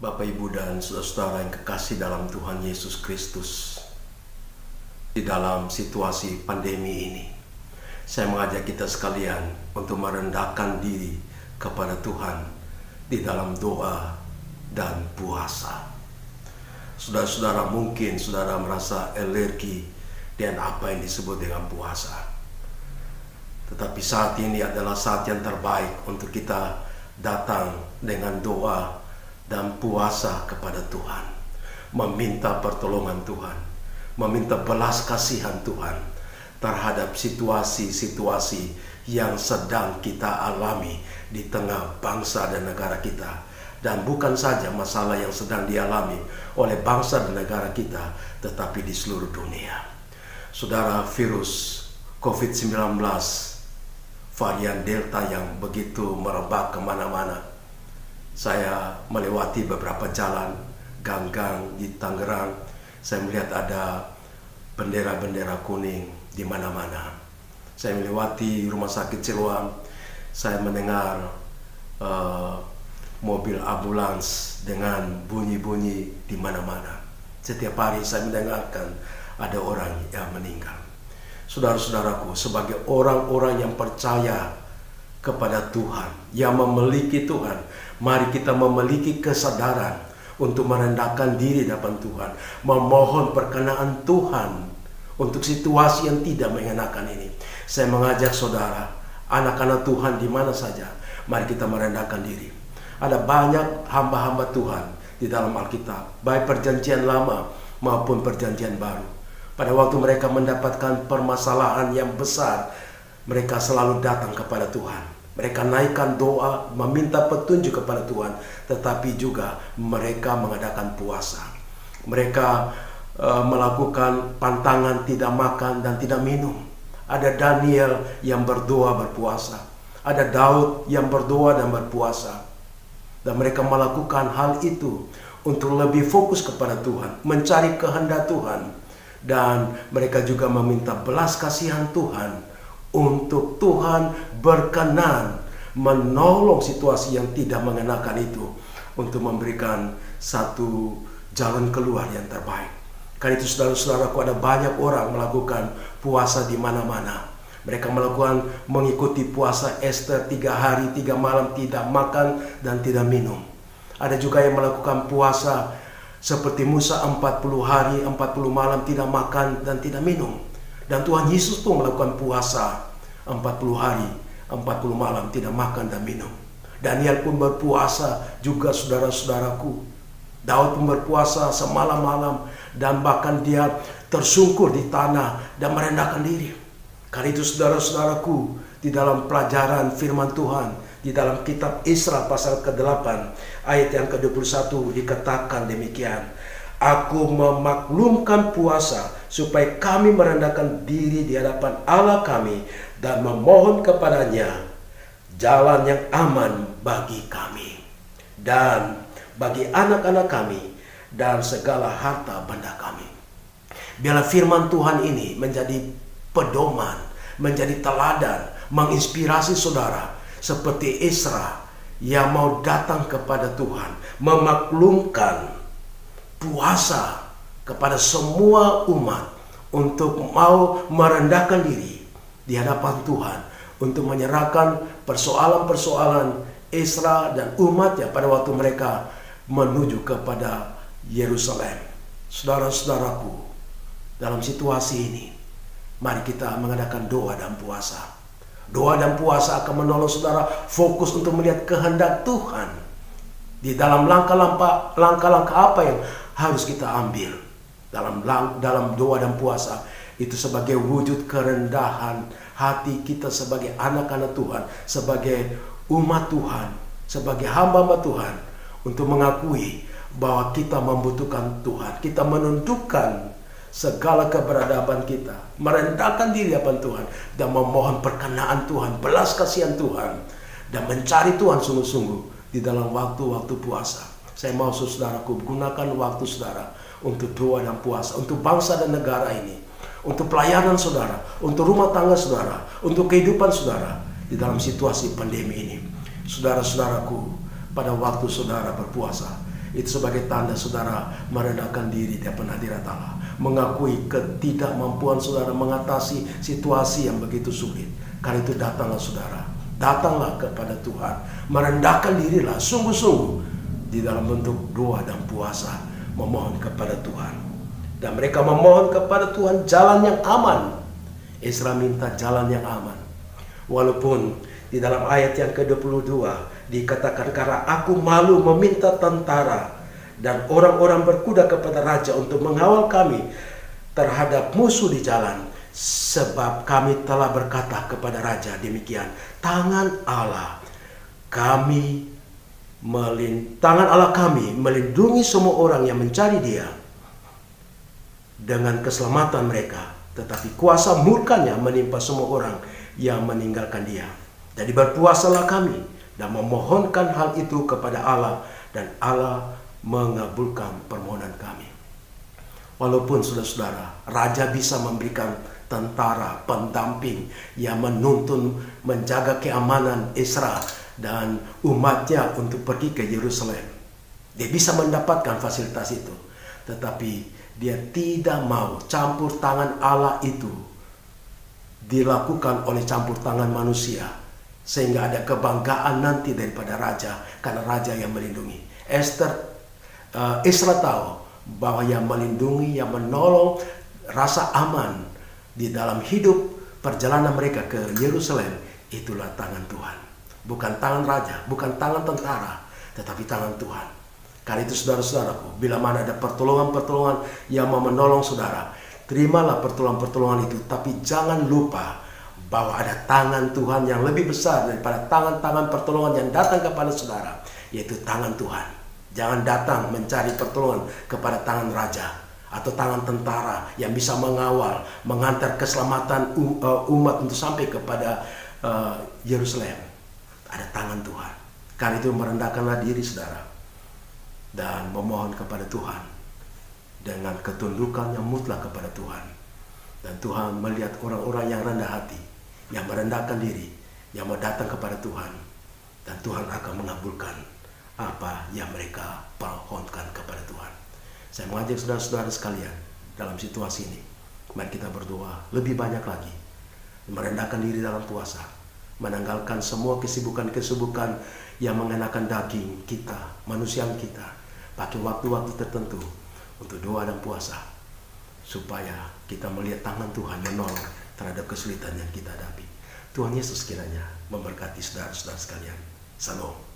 Bapak, Ibu, dan saudara-saudara yang kekasih dalam Tuhan Yesus Kristus, di dalam situasi pandemi ini, saya mengajak kita sekalian untuk merendahkan diri kepada Tuhan di dalam doa dan puasa. Saudara-saudara, mungkin saudara merasa alergi dengan apa yang disebut dengan puasa. Tetapi saat ini adalah saat yang terbaik untuk kita datang dengan doa dan puasa kepada Tuhan, meminta pertolongan Tuhan, meminta belas kasihan Tuhan terhadap situasi-situasi yang sedang kita alami di tengah bangsa dan negara kita. Dan bukan saja masalah yang sedang dialami oleh bangsa dan negara kita, tetapi di seluruh dunia. Saudara, virus COVID-19 varian Delta yang begitu merebak kemana-mana. Saya melewati beberapa jalan, gang-gang di Tangerang. Saya melihat ada bendera-bendera kuning di mana-mana. Saya melewati rumah sakit Siloam. Saya mendengar mobil ambulans dengan bunyi-bunyi di mana-mana. Setiap hari saya mendengarkan ada orang yang meninggal. Saudara-saudaraku, sebagai orang-orang yang percaya kepada Tuhan, yang memiliki Tuhan, mari kita memiliki kesadaran untuk merendahkan diri di hadapan Tuhan, memohon perkenaan Tuhan untuk situasi yang tidak mengenakan ini. Saya mengajak saudara, anak-anak Tuhan di mana saja, mari kita merendahkan diri. Ada banyak hamba-hamba Tuhan di dalam Alkitab, baik perjanjian lama maupun perjanjian baru. Pada waktu mereka mendapatkan permasalahan yang besar, mereka selalu datang kepada Tuhan. Mereka naikkan doa, meminta petunjuk kepada Tuhan, tetapi juga mereka mengadakan puasa. Mereka melakukan pantangan tidak makan dan tidak minum. Ada Daniel yang berdoa berpuasa. Ada Daud yang berdoa dan berpuasa. Dan mereka melakukan hal itu untuk lebih fokus kepada Tuhan, mencari kehendak Tuhan. Dan mereka juga meminta belas kasihan Tuhan untuk Tuhan berkenan menolong situasi yang tidak mengenakan itu, untuk memberikan satu jalan keluar yang terbaik. Karena itu saudara-saudaraku, ada banyak orang melakukan puasa di mana-mana. Mereka mengikuti puasa Ester 3 hari 3 malam tidak makan dan tidak minum. Ada juga yang melakukan puasa seperti Musa 40 hari 40 malam tidak makan dan tidak minum. Dan Tuhan Yesus pun melakukan puasa 40 hari 40 malam tidak makan dan minum. Daniel pun berpuasa juga, saudara-saudaraku. Daud pun berpuasa semalam-malam, dan bahkan dia tersungkur di tanah dan merendahkan diri. Karena itu saudara-saudaraku, di dalam pelajaran firman Tuhan, di dalam kitab Isra pasal ke-8 ayat yang ke-21 dikatakan demikian. Aku memaklumkan puasa supaya kami merendahkan diri di hadapan Allah kami dan memohon kepadanya jalan yang aman bagi kami dan bagi anak-anak kami dan segala harta benda kami. Biarlah firman Tuhan ini menjadi pedoman, menjadi teladan, menginspirasi saudara seperti Isra yang mau datang kepada Tuhan, memaklumkan puasa kepada semua umat untuk mau merendahkan diri di hadapan Tuhan, untuk menyerahkan persoalan-persoalan Isra dan umatnya pada waktu mereka menuju kepada Yerusalem. Saudara-saudaraku, dalam situasi ini, mari kita mengadakan doa dan puasa. Doa dan puasa akan menolong saudara fokus untuk melihat kehendak Tuhan di dalam langkah-langkah apa yang harus kita ambil dalam doa dan puasa. Itu sebagai wujud kerendahan hati kita sebagai anak-anak Tuhan, sebagai umat Tuhan, sebagai hamba-hamba Tuhan, untuk mengakui bahwa kita membutuhkan Tuhan. Kita menundukkan segala keberadaban kita, merendahkan diri hadapan Tuhan, dan memohon perkenaan Tuhan, belas kasihan Tuhan, dan mencari Tuhan sungguh-sungguh di dalam waktu-waktu puasa. Saya mau saudaraku gunakan waktu saudara untuk doa dan puasa, untuk bangsa dan negara ini, untuk pelayanan saudara, untuk rumah tangga saudara, untuk kehidupan saudara di dalam situasi pandemi ini. Saudara-saudaraku, pada waktu saudara berpuasa, Itu sebagai tanda saudara merendahkan diri di depan hadirat Allah, mengakui ketidakmampuan saudara mengatasi situasi yang begitu sulit. Karena itu datanglah saudara, datanglah kepada Tuhan, merendahkan dirilah sungguh-sungguh di dalam bentuk doa dan puasa, memohon kepada Tuhan. Dan mereka memohon kepada Tuhan jalan yang aman. Ezra minta jalan yang aman. Walaupun di dalam ayat yang ke-22 dikatakan, karena aku malu meminta tentara dan orang-orang berkuda kepada raja untuk mengawal kami terhadap musuh di jalan, sebab kami telah berkata kepada raja demikian, tangan Allah kami melindungi semua orang yang mencari Dia dengan keselamatan mereka, tetapi kuasa murkanya menimpa semua orang yang meninggalkan Dia. Jadi berpuasalah kami dan memohonkan hal itu kepada Allah, dan Allah mengabulkan permohonan kami. Walaupun saudara-saudara, raja bisa memberikan tentara pendamping yang menuntun menjaga keamanan Ezra dan umatnya untuk pergi ke Yerusalem. Dia bisa mendapatkan fasilitas itu, tetapi dia tidak mau campur tangan Allah itu dilakukan oleh campur tangan manusia, sehingga ada kebanggaan nanti daripada raja, karena raja yang melindungi. Ezra tahu bahwa yang melindungi, yang menolong rasa aman di dalam hidup perjalanan mereka ke Yerusalem, itulah tangan Tuhan. Bukan tangan raja, bukan tangan tentara, tetapi tangan Tuhan. Karena itu saudara-saudaraku, bila mana ada pertolongan-pertolongan yang mau menolong saudara, terimalah pertolongan-pertolongan itu, tapi jangan lupa bahwa ada tangan Tuhan yang lebih besar daripada tangan-tangan pertolongan yang datang kepada saudara, yaitu tangan Tuhan. Jangan datang mencari pertolongan kepada tangan raja atau tangan tentara yang bisa mengawal, mengantar keselamatan umat untuk sampai kepada Yerusalem. Ada tangan Tuhan. Karena itu merendahkanlah diri saudara dan memohon kepada Tuhan dengan ketundukan yang mutlak kepada Tuhan. Dan Tuhan melihat orang-orang yang rendah hati, yang merendahkan diri, yang mau datang kepada Tuhan, dan Tuhan akan mengabulkan apa yang mereka mohonkan kepada Tuhan. Saya mengajak saudara-saudara sekalian dalam situasi ini, mari kita berdoa lebih banyak lagi, merendahkan diri dalam puasa, menanggalkan semua kesibukan-kesibukan yang mengenakan daging kita, manusia kita, pakai waktu-waktu tertentu untuk doa dan puasa, supaya kita melihat tangan Tuhan menolong terhadap kesulitan yang kita hadapi. Tuhan Yesus kiranya memberkati saudara-saudara sekalian. Salam.